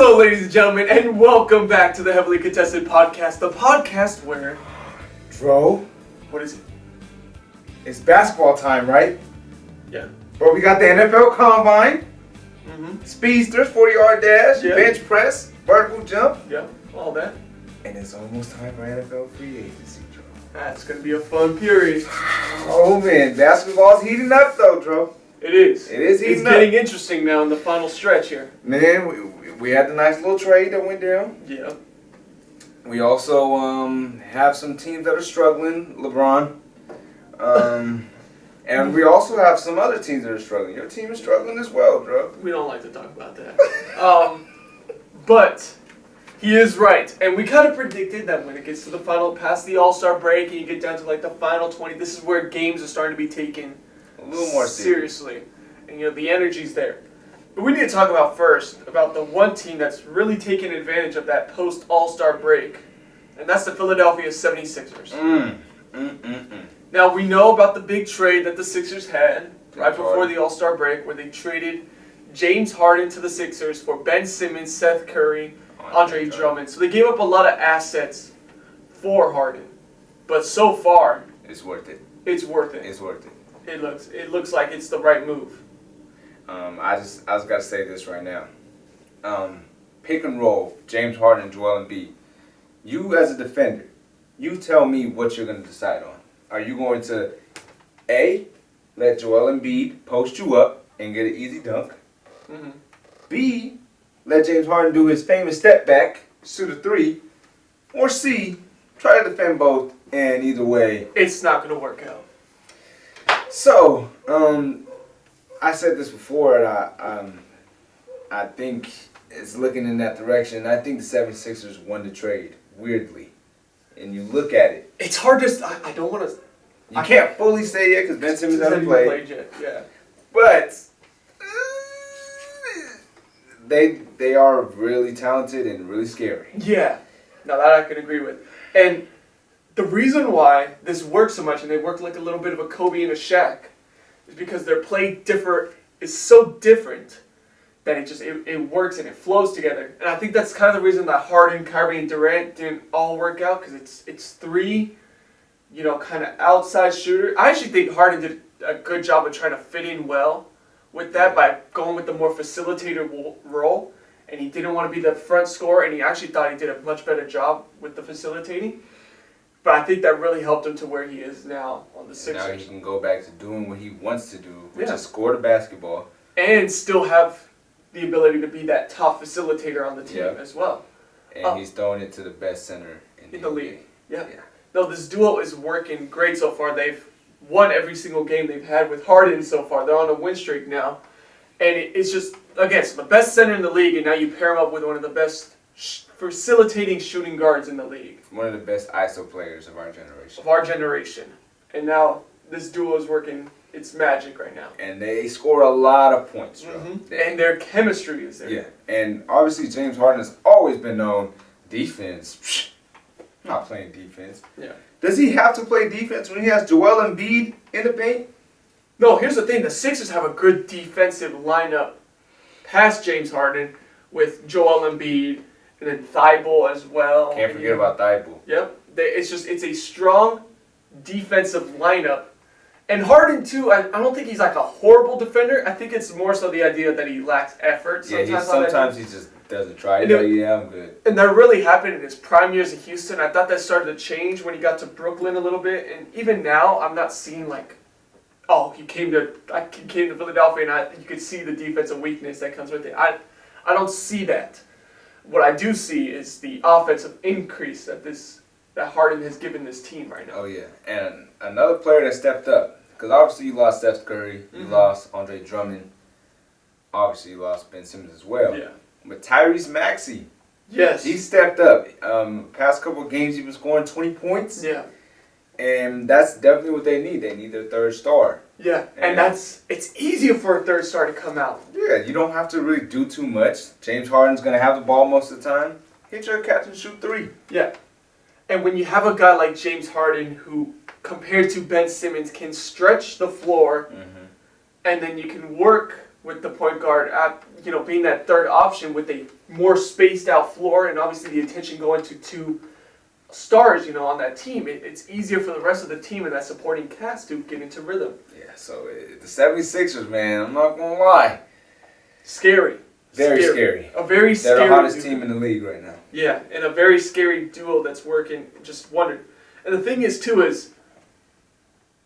Hello, ladies and gentlemen, and welcome back to the Heavily Contested Podcast, the podcast where... Dro, What is it? it's basketball time, right? Yeah. Bro, we got the NFL Combine, speedsters, 40-yard dash, Yeah. bench press, vertical jump, Yeah, all that. and it's almost time for NFL free agency, Dro. That's going to be a fun period. Oh man, basketball's heating up though, Dro. It is. It is heating It's up. getting interesting now in the final stretch here. Man, we had the nice little trade that went down. Yeah. We also have some teams that are struggling, LeBron. And we also have some other teams that are struggling. Your team is struggling as well, Dro. We don't like to talk about that. But he is right. And we kind of predicted that when it gets to the final, past the All-Star break, and you get down to like the final 20, this is where games are starting to be taken A little more seriously. And the energy's there. But we need to talk about first about the one team that's really taken advantage of that post All-Star break. And that's the Philadelphia 76ers. Now we know about the big trade that the Sixers had right before the All-Star break where they traded James Harden to the Sixers for Ben Simmons, Seth Curry, Andre Drummond. So they gave up a lot of assets for Harden. But so far, it's worth it. it's worth it. It's worth it. It looks like it's the right move. I just gotta say this right now. Pick and roll, James Harden and Joel Embiid. You as a defender, you tell me what you're gonna decide on. Are you going to A, let Joel Embiid post you up and get an easy dunk? B, let James Harden do his famous step back, shoot a three, or C, try to defend both, and either way, It's not going to work out. So, I said this before, and I think it's looking in that direction. I think the 76ers won the trade, weirdly. And you look at it. It's hard to... I don't want to... You can't fully say it because Ben Simmons hasn't played. Yet. Yeah. But they are really talented and really scary. Yeah. Now that I can agree with. And the reason why this works so much, and they work like a little bit of a Kobe and a Shaq, is because their play is so different that it works and it flows together. And I think that's kind of the reason that Harden, Kyrie, and Durant didn't all work out, because it's three, kind of outside shooter. I actually think Harden did a good job of trying to fit in well with that by going with the more facilitator role. And he didn't want to be the front scorer, and he actually thought he did a much better job with the facilitating. But I think that really helped him to where he is now on the Sixers. Now he can go back to doing what he wants to do, which is score the basketball. And still have the ability to be that top facilitator on the team as well. And he's throwing it to the best center in the league. Yeah. No, this duo is working great so far. They've won every single game they've had with Harden so far. They're on a win streak now. And it's just, again, so the best center in the league, and now you pair him up with one of the best facilitating shooting guards in the league. One of the best ISO players of our generation. And now this duo is working its magic right now. And they score a lot of points, bro. And their chemistry is there. Yeah. And obviously James Harden has always been known defense. Not playing defense. Yeah. Does he have to play defense when he has Joel Embiid in the paint? No, here's the thing. The Sixers have a good defensive lineup past James Harden with Joel Embiid and then Thibault as well. Can't forget about Thibault. Yep. It's a strong defensive lineup. And Harden, too, I don't think he's like a horrible defender. I think it's more so the idea that he lacks effort. Sometimes he just doesn't try. I'm good. And that really happened in his prime years in Houston. I thought that started to change when he got to Brooklyn a little bit. And even now, I'm not seeing like, he came to Philadelphia and you could see the defensive weakness that comes with it. I don't see that. What I do see is the offensive increase that Harden has given this team right now. Oh, yeah. And another player that stepped up, because obviously you lost Steph Curry, you lost Andre Drummond, obviously you lost Ben Simmons as well. Yeah. But Tyrese Maxey, yes, he stepped up. Past couple of games he was scoring 20 points. Yeah. And that's definitely what they need. They need their third star. Yeah, and it's easier for a third star to come out. Yeah, you don't have to really do too much. James Harden's going to have the ball most of the time. Hit your catch and shoot three. Yeah. And when you have a guy like James Harden who, compared to Ben Simmons, can stretch the floor, and then you can work with the point guard being that third option with a more spaced out floor, and obviously the attention going to two stars, on that team, it's easier for the rest of the team and that supporting cast to get into rhythm. Yeah, so the 76ers, man, I'm not going to lie. Scary. Very scary. A very scary They're the hottest duo. team in the league right now. Yeah, and a very scary duo that's working. Just wondered. And the thing is, too, is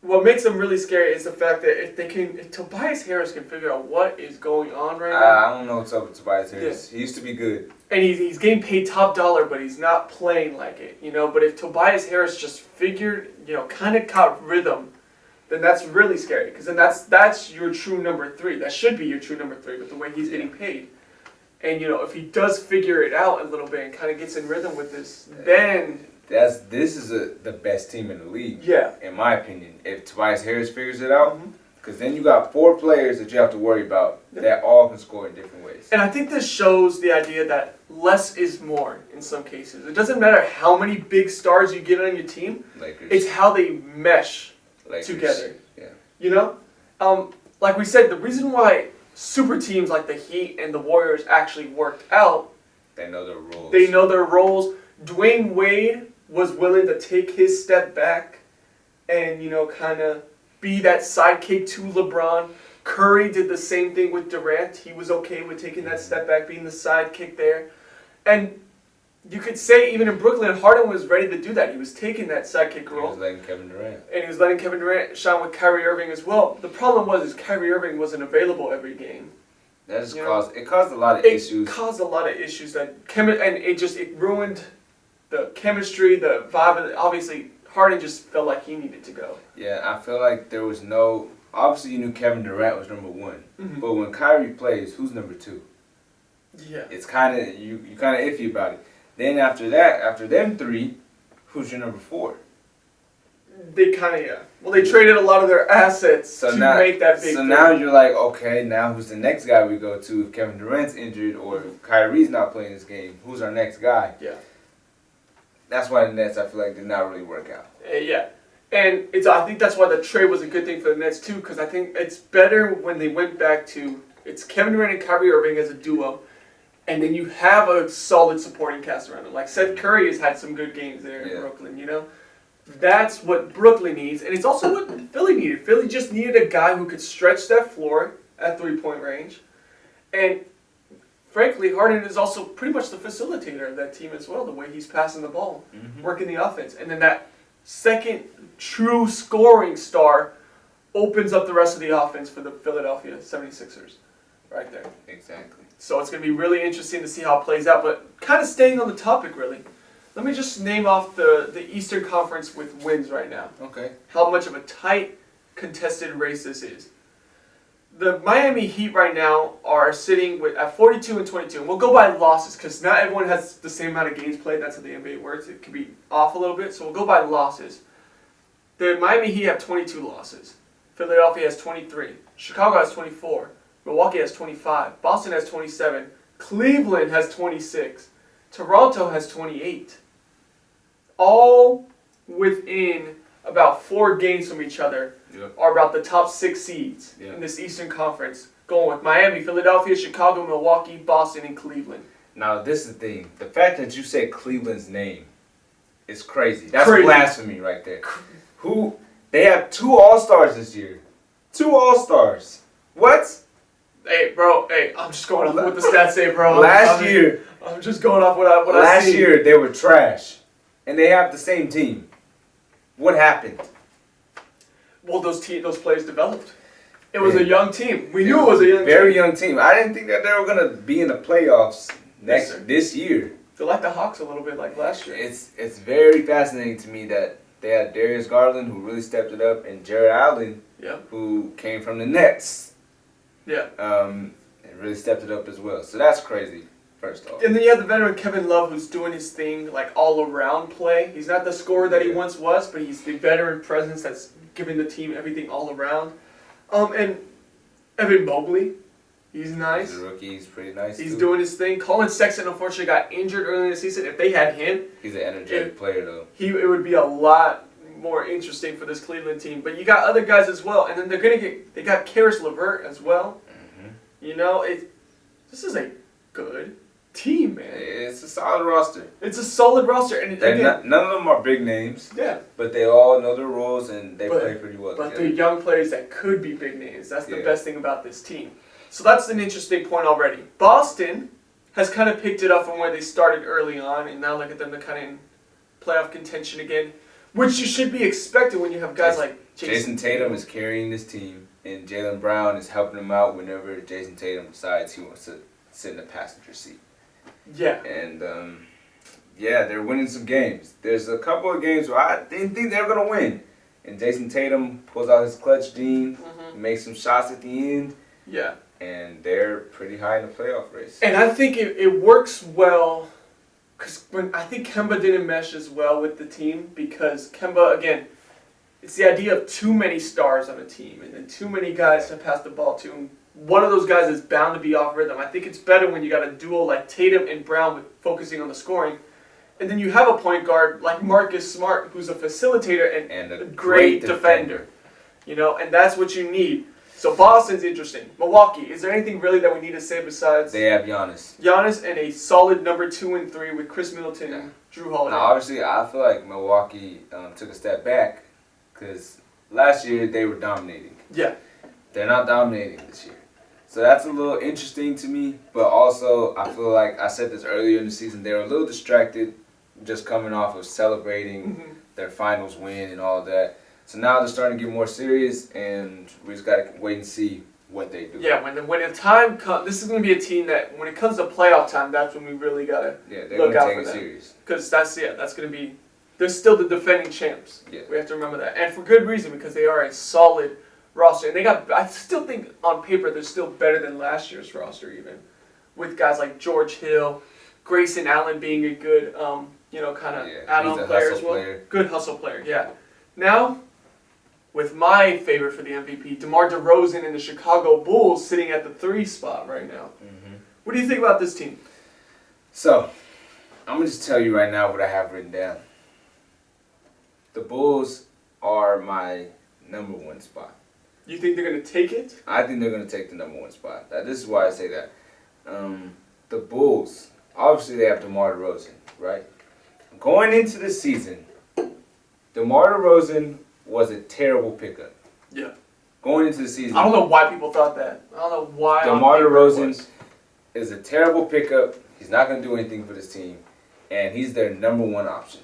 what makes them really scary is the fact that if Tobias Harris can figure out what is going on right now. I don't know what's up with Tobias Harris. Yeah. He used to be good. And he's getting paid top dollar, but he's not playing like it, But if Tobias Harris just figured, kind of caught rhythm, then that's really scary. Because then that's your true number 3. That should be your true number 3 with the way he's getting paid. And, if he does figure it out a little bit and kind of gets in rhythm with this, then... This is the best team in the league, in my opinion. If Tobias Harris figures it out, because then you got 4 players that you have to worry about that all can score in different ways. And I think this shows the idea that less is more in some cases. It doesn't matter how many big stars you get on your team. Lakers. It's how they mesh together. Yeah. Like we said, the reason why super teams like the Heat and the Warriors actually worked out. They know their roles. They know their roles. Dwayne Wade was willing to take his step back and, kind of be that sidekick to LeBron. Curry did the same thing with Durant. He was okay with taking that step back, being the sidekick there. And you could say even in Brooklyn, Harden was ready to do that. He was taking that sidekick role. He was letting Kevin Durant. And he was letting Kevin Durant shine with Kyrie Irving as well. The problem was Kyrie Irving wasn't available every game. That just caused a lot of issues. It caused a lot of issues and it ruined the chemistry, the vibe. Obviously, Harden just felt like he needed to go. Yeah, I feel like there was no... Obviously, you knew Kevin Durant was number 1. Mm-hmm. But when Kyrie plays, who's number 2? Yeah. It's kind of... You kind of iffy about it. Then after that, after them 3, who's your number 4? They kind of, Well, they traded a lot of their assets to make that big thing. Now you're like, okay, now who's the next guy we go to if Kevin Durant's injured or if Kyrie's not playing this game? Who's our next guy? Yeah. That's why the Nets, I feel like, did not really work out. Yeah. And I think that's why the trade was a good thing for the Nets, too, because I think it's better when they went back to, it's Kevin Durant and Kyrie Irving as a duo, and then you have a solid supporting cast around them. Like Seth Curry has had some good games there in Brooklyn, That's what Brooklyn needs, and it's also what Philly needed. Philly just needed a guy who could stretch that floor at three-point range, and frankly, Harden is also pretty much the facilitator of that team as well, the way he's passing the ball, working the offense. And then that second true scoring star opens up the rest of the offense for the Philadelphia 76ers right there. Exactly. So it's going to be really interesting to see how it plays out. But kind of staying on the topic, really, let me just name off the Eastern Conference with wins right now. Okay. How much of a tight, contested race this is. The Miami Heat right now are sitting at 42 and 22. And we'll go by losses because not everyone has the same amount of games played. That's how the NBA works. It can be off a little bit. So we'll go by losses. The Miami Heat have 22 losses. Philadelphia has 23. Chicago has 24. Milwaukee has 25. Boston has 27. Cleveland has 26. Toronto has 28. All within about 4 games from each other are about the top 6 seeds in this Eastern Conference, going with Miami, Philadelphia, Chicago, Milwaukee, Boston, and Cleveland. Now, this is the thing. The fact that you said Cleveland's name is crazy. That's blasphemy right there. They have 2 All-Stars this year. 2 All-Stars. What? Hey, bro. Hey, I'm just going off what the stats say, bro. I'm just going off what I see. Last year, they were trash. And they have the same team. What happened? Well, those players developed. It was a young team. We knew it was a young team. Very young team. I didn't think that they were going to be in the playoffs this year. They're like the Hawks a little bit like last year. It's very fascinating to me that they had Darius Garland, who really stepped it up, and Jared Allen, who came from the Nets. Yeah. And really stepped it up as well. So that's crazy, first off. And then you have the veteran Kevin Love, who's doing his thing, like all-around play. He's not the scorer that he once was, but he's the veteran presence that's giving the team everything all around. And Evan Mobley, he's nice. He's a rookie. He's pretty nice, He's doing his thing. Colin Sexton, unfortunately, got injured early in the season. If they had him... He's an energetic player, though. It would be a lot more interesting for this Cleveland team. But you got other guys as well. And then they got Karis LeVert as well. This is a good team, man. It's a solid roster. It's a solid roster, and None of them are big names. Yeah. But they all know their roles and they play pretty well But together. they're young players that could be big names. That's the best thing about this team. So that's an interesting point already. Boston has kind of picked it up from where they started early on, and now look at them, they're kind of in playoff contention again, which you should be expecting when you have guys like Jason Tatum is carrying this team, and Jaylen Brown is helping him out whenever Jason Tatum decides he wants to sit in the passenger seat. Yeah. And, they're winning some games. There's a couple of games where I didn't think they were going to win. And Jason Tatum pulls out his clutch gene, makes some shots at the end. Yeah. And they're pretty high in the playoff race. And I think it works well because I think Kemba didn't mesh as well with the team because Kemba, again, it's the idea of too many stars on a team and then too many guys to pass the ball to. And one of those guys is bound to be off rhythm. I think it's better when you got a duo like Tatum and Brown with focusing on the scoring. And then you have a point guard like Marcus Smart who's a facilitator and a great defender. And that's what you need. So Boston's interesting. Milwaukee, is there anything really that we need to say besides they have Giannis? Giannis and a solid number 2 and 3 with Chris Middleton and Drew Holiday. Now, obviously, I feel like Milwaukee took a step back because last year they were dominating. Yeah. They're not dominating this year. So that's a little interesting to me. But also, I feel like I said this earlier in the season, they were a little distracted just coming off of celebrating their finals win and all that. So now they're starting to get more serious, and we just got to wait and see what they do. Yeah, when the time comes, this is going to be a team that, when it comes to playoff time, that's when we really got to look out for them. Serious. Because that's going to be, they're still the defending champs. Yeah. We have to remember that. And for good reason, because they are a solid roster. And I still think on paper they're still better than last year's roster even. With guys like George Hill, Grayson Allen being a good, kind of add-on player as well. Good hustle player, yeah. Now, with my favorite for the MVP, DeMar DeRozan and the Chicago Bulls sitting at the 3 spot right now. What do you think about this team? So, I'm going to just tell you right now what I have written down. The Bulls are my number 1 spot. You think they're going to take it? I think they're going to take the number 1 spot. This is why I say that. The Bulls, obviously they have DeMar DeRozan, right? Going into the season, DeMar DeRozan was a terrible pickup. Yeah. Going into the season. I don't know why people thought that. I don't know why. DeMar DeRozan is a terrible pickup. He's not going to do anything for this team. And he's their number 1 option.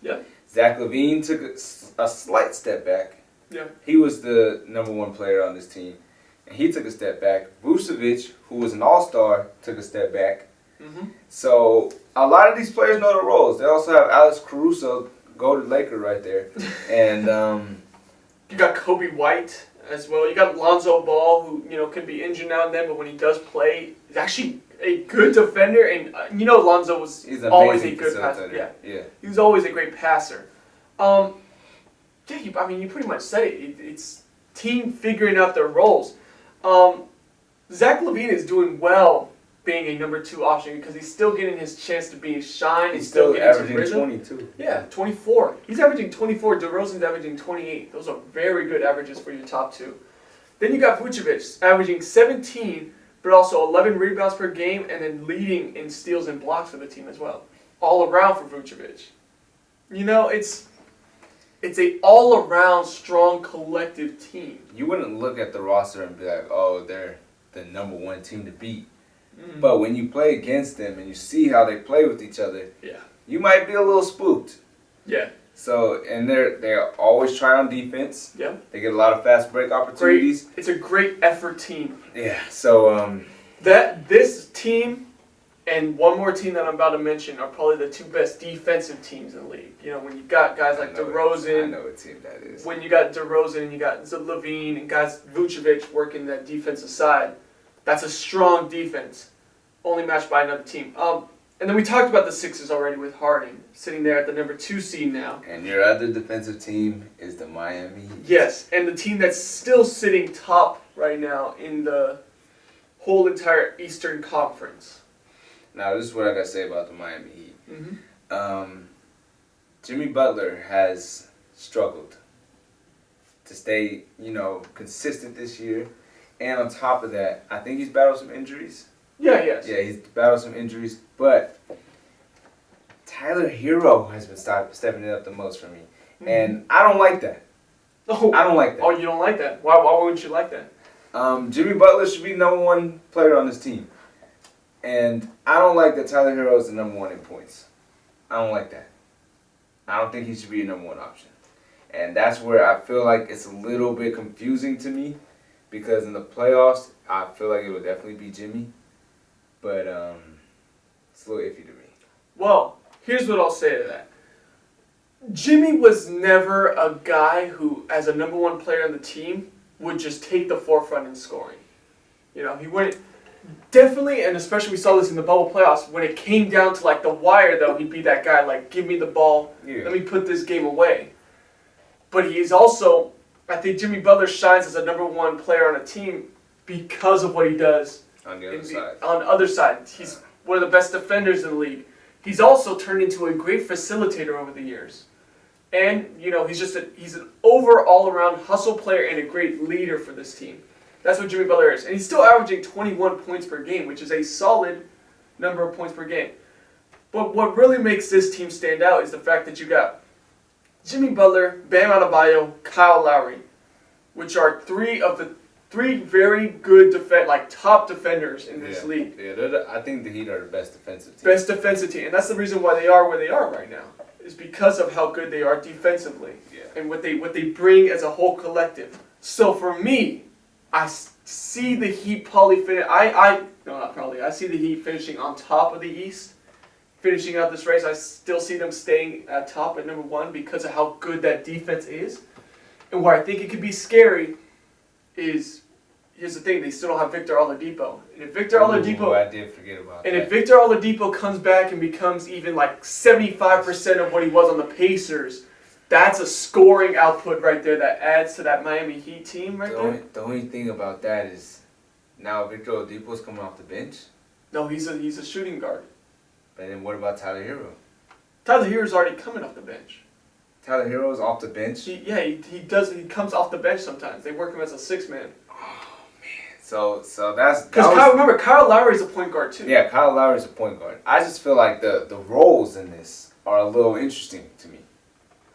Yeah. Zach LaVine took a slight step back. Yeah. He was the number 1 player on this team. And he took a step back. Vucevic, who was an all-star, took a step back. So a lot of these players know their roles. They also have Alex Caruso, goated Laker right there. And you got Kobe White as well. You got Lonzo Ball, who can be injured now and then, but when he does play, he's actually a good defender. And Lonzo was always a good passer. Yeah, he was always a great passer. You pretty much said it. It's team figuring out their roles. Zach LaVine is doing well being a number 2 option because he's still getting his chance to be shine. He's still getting averaging 22. Yeah, 24. He's averaging 24. DeRozan's averaging 28. Those are very good averages for your top 2. Then you got Vucevic averaging 17, but also 11 rebounds per game, and then leading in steals and blocks for the team as well. All around for Vucevic. It's a all-around strong collective team. You wouldn't look at the roster and be like, oh, they're the number 1 team to beat. But when you play against them and you see how they play with each other, you might be a little spooked. Yeah. So, and they're always trying on defense. Yeah. They get a lot of fast break opportunities. It's a great effort team. Yeah. So this team and one more team that I'm about to mention are probably the 2 best defensive teams in the league. When you got guys like DeRozan. I know what team that is. When you got DeRozan and you got LaVine and guys Vucevic working that defensive side, that's a strong defense, only matched by another team. And then we talked about the Sixers already with Harden, sitting there at the number 2 seed now. And your other defensive team is the Miami Heat. Yes, and the team that's still sitting top right now in the whole entire Eastern Conference. Now, this is what I got to say about the Miami Heat. Jimmy Butler has struggled to stay, consistent this year. And on top of that, I think he's battled some injuries. Yeah, yes. Yeah, he's battled some injuries, but Tyler Hero has been stepping it up the most for me. Mm-hmm. And I don't like that. Oh. I don't like that. Oh, you don't like that? Why wouldn't you like that? Jimmy Butler should be the number one player on this team. And I don't like that Tyler Hero is the number one in points. I don't like that. I don't think he should be a number one option. And that's where I feel like it's a little bit confusing to me, because in the playoffs, I feel like it would definitely be Jimmy. But it's a little iffy to me. Well, here's what I'll say to that. Jimmy was never a guy who, as a number one player on the team, would just take the forefront in scoring. You know, he wouldn't. Definitely, and especially we saw this in the bubble playoffs, when it came down to like the wire, though, he'd be that guy, like, give me the ball, let me put this game away. But he's also, I think Jimmy Butler shines as a number one player on a team because of what he does On the other side. On the other side. He's one of the best defenders in the league. He's also turned into a great facilitator over the years. And, you know, he's an overall around hustle player and a great leader for this team. That's what Jimmy Butler is. And he's still averaging 21 points per game, which is a solid number of points per game. But what really makes this team stand out is the fact that you got Jimmy Butler, Bam Adebayo, Kyle Lowry, which are three very good top defenders in this league. Yeah, I think the Heat are the best defensive team. Best defensive team. And that's the reason why they are where they are right now, is because of how good they are defensively. Yeah. And what they bring as a whole collective. So for me, I see the Heat I see the Heat finishing on top of the East, finishing out this race. I still see them staying at top at number one because of how good that defense is. And where I think it could be scary is, here's the thing, they still don't have Victor Oladipo. And if Victor Oladipo, I did forget about that. and if Victor Oladipo comes back and becomes even like 75% of what he was on the Pacers, that's a scoring output right there that adds to that Miami Heat team there. The only thing about that is now Victor Oladipo's coming off the bench. No, he's a shooting guard. And then what about Tyler Hero? Tyler Hero's already coming off the bench. Tyler Hero's off the bench? He comes off the bench sometimes. They work him as a six man. Oh man. So that's remember Kyle Lowry's a point guard too. Yeah, Kyle Lowry's a point guard. I just feel like the roles in this are a little interesting to me.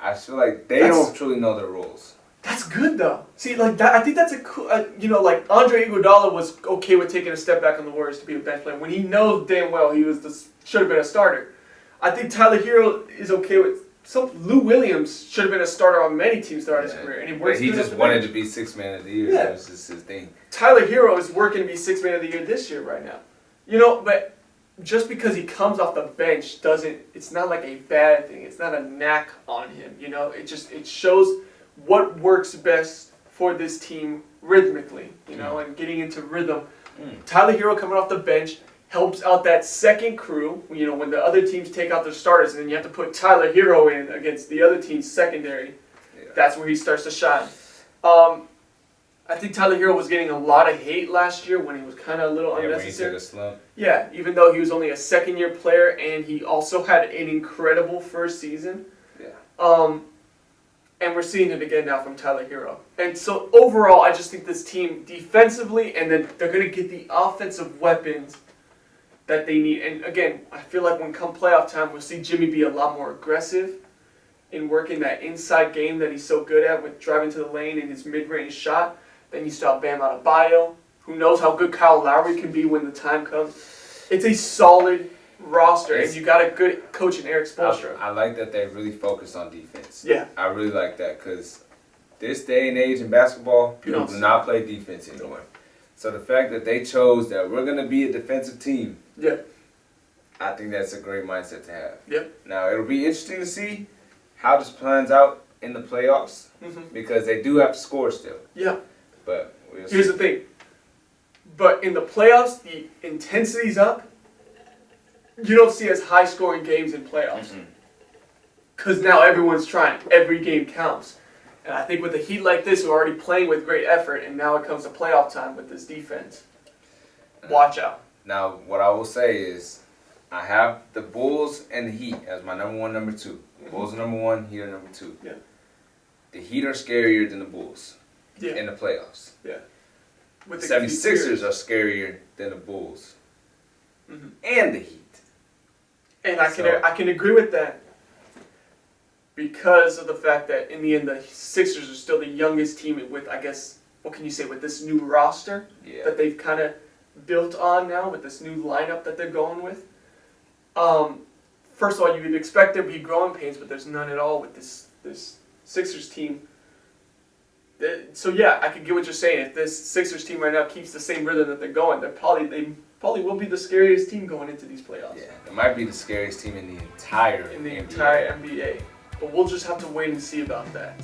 I feel like they don't truly know their roles. That's good though. See, like that, I think that's a cool. Like Andre Iguodala was okay with taking a step back on the Warriors to be a bench player when he knows damn well he should have been a starter. I think Tyler Hero is okay with. Lou Williams should have been a starter on many teams throughout his career, and he just wanted to be sixth man of the year. Yeah. That was just his thing. Tyler Hero is working to be sixth man of the year this year right now. You know, but just because he comes off the bench it's not like a bad thing. It's not a knack on him, you know. It shows what works best for this team rhythmically, you know, and getting into rhythm. Tyler Hero coming off the bench helps out that second crew, you know, when the other teams take out their starters and then you have to put Tyler Hero in against the other team's secondary. Yeah. That's where he starts to shine. I think Tyler Hero was getting a lot of hate last year when he was kind of a little unnecessary. When he took a slump. Yeah, even though he was only a second-year player and he also had an incredible first season. Yeah. And we're seeing it again now from Tyler Hero. And so overall, I just think this team defensively, and then they're going to get the offensive weapons that they need. And again, I feel like when come playoff time, we'll see Jimmy be a lot more aggressive in working that inside game that he's so good at with driving to the lane and his mid-range shot. Then you still have Bam Adebayo, who knows how good Kyle Lowry can be when the time comes. It's a solid roster, and you got a good coach in Eric Spoelstra. I like that they really focus on defense. Yeah. I really like that because this day and age in basketball, people do not play defense anymore. So the fact that they chose that we're going to be a defensive team, yeah, I think that's a great mindset to have. Yep. Now, it'll be interesting to see how this plans out in the playoffs because they do have to score still. Yeah. But here's the thing. But in the playoffs, the intensity's up. You don't see as high-scoring games in playoffs. Because now everyone's trying. Every game counts. And I think with a Heat like this, who are already playing with great effort, and now it comes to playoff time with this defense, watch out. Now, what I will say is, I have the Bulls and the Heat as my number one, number two. Bulls are number one, Heat are number two. Yeah. The Heat are scarier than the Bulls in the playoffs. Yeah. with the 76ers are scarier than the Bulls Mhm. and the Heat. And I can agree with that because of the fact that in the end the Sixers are still the youngest team with, I guess, what can you say, with this new roster Yeah. that they've kind of built on now with this new lineup that they're going with. First of all, you would expect there to be growing pains, but there's none at all with this Sixers team. So yeah, I can get what you're saying. If this Sixers team right now keeps the same rhythm that they're going, they probably will be the scariest team going into these playoffs. Yeah, it might be the scariest team in the entire In the NBA. entire NBA. But we'll just have to wait and see about that.